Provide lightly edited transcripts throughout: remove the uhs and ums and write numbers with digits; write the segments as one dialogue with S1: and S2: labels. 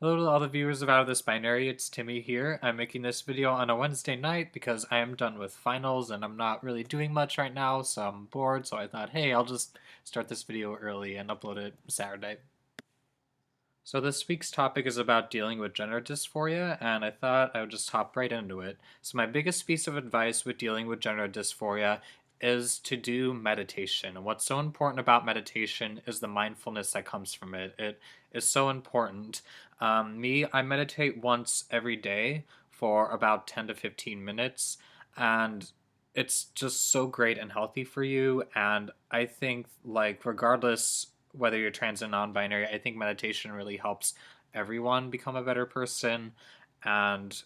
S1: Hello to all the viewers of Out of This Binary, it's Timmy here. I'm making this video on a Wednesday night because I am done with finals and I'm not really doing much right now, so I'm bored, so I thought, hey, I'll just start this video early and upload it Saturday. So this week's topic is about dealing with gender dysphoria, and I thought I would just hop right into it. So my biggest piece of advice with dealing with gender dysphoria is to do meditation. And what's so important about meditation is the mindfulness that comes from it. It is so important. I meditate once every day for about 10 to 15 minutes, and it's just so great and healthy for you. And I think, like, regardless whether you're trans or non-binary, I think meditation really helps everyone become a better person. And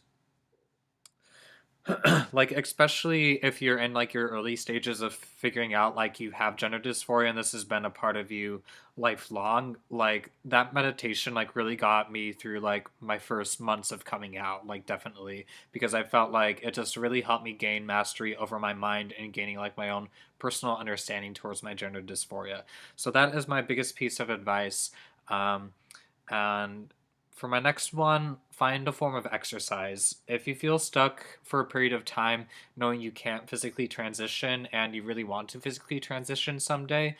S1: like, especially if you're in like your early stages of figuring out like you have gender dysphoria and this has been a part of you lifelong, like that meditation like really got me through like my first months of coming out, like definitely, because I felt like it just really helped me gain mastery over my mind and gaining like my own personal understanding towards my gender dysphoria. So that is my biggest piece of advice. And for my next one, find a form of exercise. If you feel stuck for a period of time, knowing you can't physically transition and you really want to physically transition someday,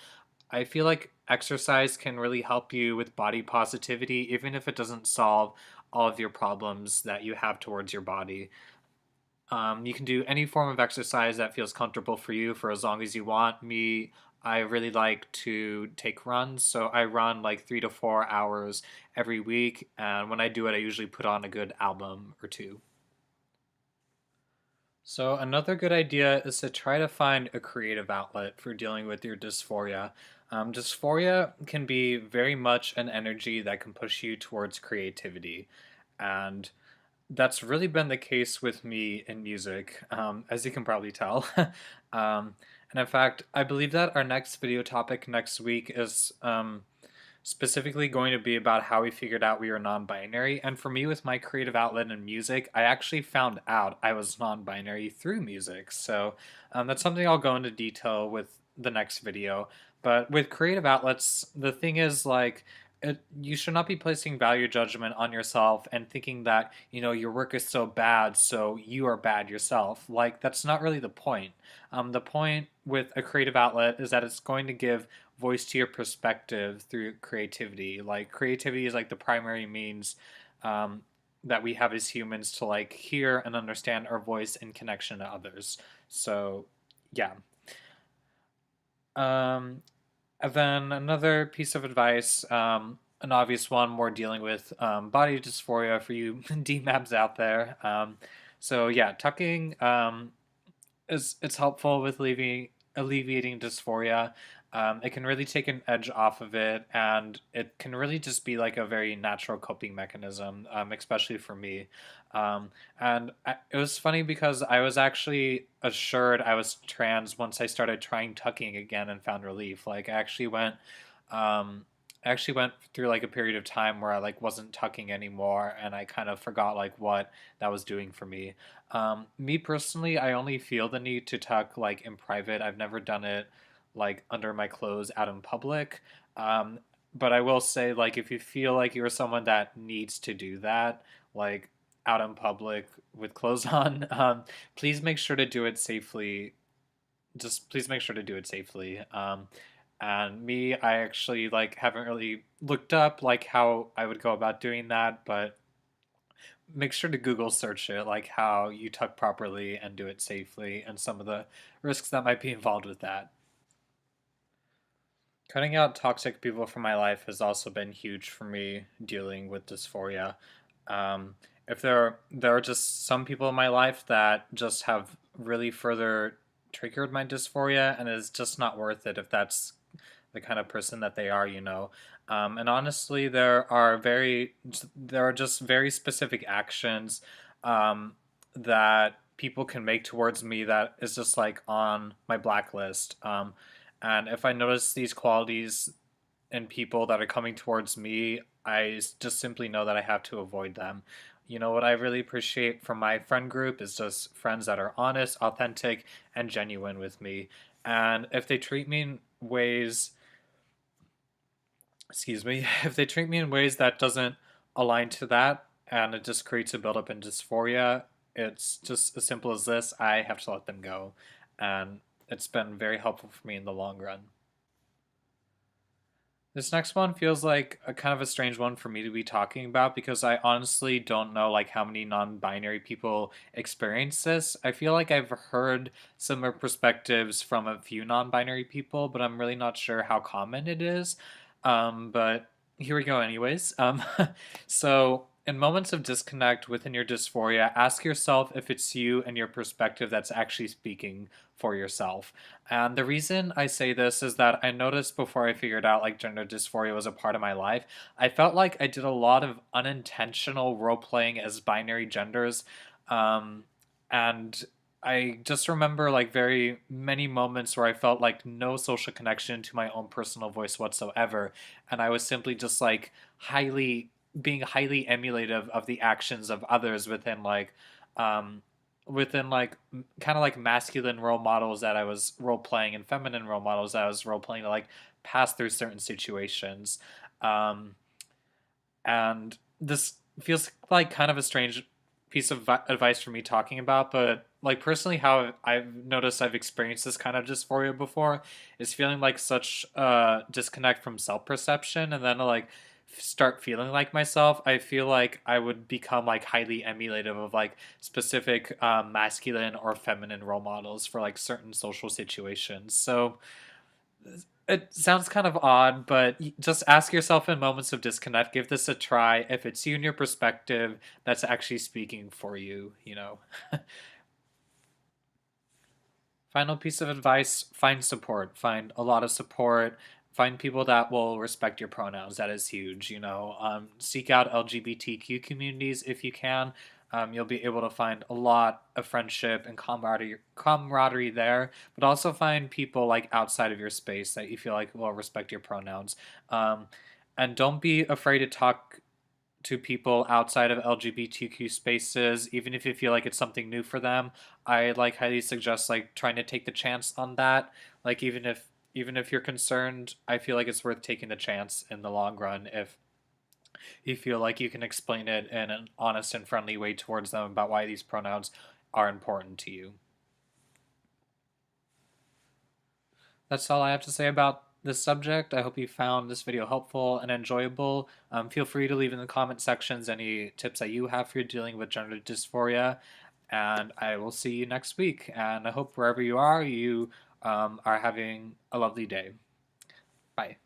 S1: I feel like exercise can really help you with body positivity, even if it doesn't solve all of your problems that you have towards your body. You can do any form of exercise that feels comfortable for you for as long as you want. I really like to take runs, so I run like 3 to 4 hours every week, and when I do it, I usually put on a good album or two. So, another good idea is to try to find a creative outlet for dealing with your dysphoria. Dysphoria can be very much an energy that can push you towards creativity. And that's really been the case with me in music, as you can probably tell. And in fact, I believe that our next video topic next week is specifically going to be about how we figured out we were non-binary. And for me, with my creative outlet in music, I actually found out I was non-binary through music. So that's something I'll go into detail with the next video. But with creative outlets, the thing is like, you should not be placing value judgment on yourself and thinking that your work is so bad, so you are bad yourself. Like that's not really the point. The point with a creative outlet is that it's going to give voice to your perspective through creativity. Like creativity is like the primary means that we have as humans to like hear and understand our voice in connection to others. So yeah. Um, and then another piece of advice, an obvious one, more dealing with body dysphoria for you DMABs out there. So yeah, tucking is it's helpful with alleviating dysphoria. It can really take an edge off of it, and it can really just be like a very natural coping mechanism, especially for me. It was funny because I was actually assured I was trans once I started trying tucking again and found relief. Like um, I actually went through like a period of time where I like wasn't tucking anymore, and I kind of forgot like what that was doing for me. Me personally, I only feel the need to tuck like in private. I've never done it like under my clothes out in public. Um, but I will say, like, if you feel like you're someone that needs to do that, like out in public with clothes on, please make sure to do it safely. Just please make sure to do it safely. And me, I actually like haven't really looked up like how I would go about doing that, but make sure to Google search it, like how you tuck properly and do it safely, and some of the risks that might be involved with that. Cutting out toxic people from my life has also been huge for me dealing with dysphoria. If there are just some people in my life that just have really further triggered my dysphoria, and it's just not worth it if that's the kind of person that they are. And honestly, there are just very specific actions that people can make towards me that is just like on my blacklist. And if I notice these qualities in people that are coming towards me, just simply know that I have to avoid them. What I really appreciate from my friend group is just friends that are honest, authentic, and genuine with me. And if they treat me in ways, excuse me, if they treat me in ways that doesn't aligned to that, and it just creates a buildup in dysphoria, it's just as simple as this. I have to let them go. And it's been very helpful for me in the long run. This next one feels like a kind of a strange one for me to be talking about because I honestly don't know like how many non-binary people experience this. I feel like I've heard similar perspectives from a few non-binary people, but I'm really not sure how common it is. But here we go anyways. So in moments of disconnect within your dysphoria, ask yourself if it's you and your perspective that's actually speaking for yourself. And the reason I say this is that I noticed before I figured out like gender dysphoria was a part of my life, I felt like I did a lot of unintentional role playing as binary genders. Um, and I just remember like very many moments where I felt like no social connection to my own personal voice whatsoever. And I was simply just like highly emulative of the actions of others um, within like kind of like masculine role models that I was role playing and feminine role models that I was role playing to like pass through certain situations. Um, and this feels like kind of a strange piece of advice for me talking about, but like personally how I've noticed I've experienced this kind of dysphoria before is feeling like such disconnect from self-perception, and then like start feeling like myself, I feel like I would become like highly emulative of like specific masculine or feminine role models for like certain social situations. So it sounds kind of odd, but just ask yourself in moments of disconnect, give this a try. If it's you and your perspective that's actually speaking for you, you know. Final piece of advice, find support. Find a lot of support. Find people that will respect your pronouns. That is huge, you know. Seek out LGBTQ communities if you can. You'll be able to find a lot of friendship and camaraderie there, but also find people like outside of your space that you feel like will respect your pronouns. Um, and don't be afraid to talk to people outside of LGBTQ spaces, even if you feel like it's something new for them. I like highly suggest like trying to take the chance on that. Like even if you're concerned, I feel like it's worth taking the chance in the long run if you feel like you can explain it in an honest and friendly way towards them about why these pronouns are important to you. That's all I have to say about this subject. I hope you found this video helpful and enjoyable. Feel free to leave in the comment sections any tips that you have for dealing with gender dysphoria, and I will see you next week. And I hope wherever you are, you are having a lovely day. Bye.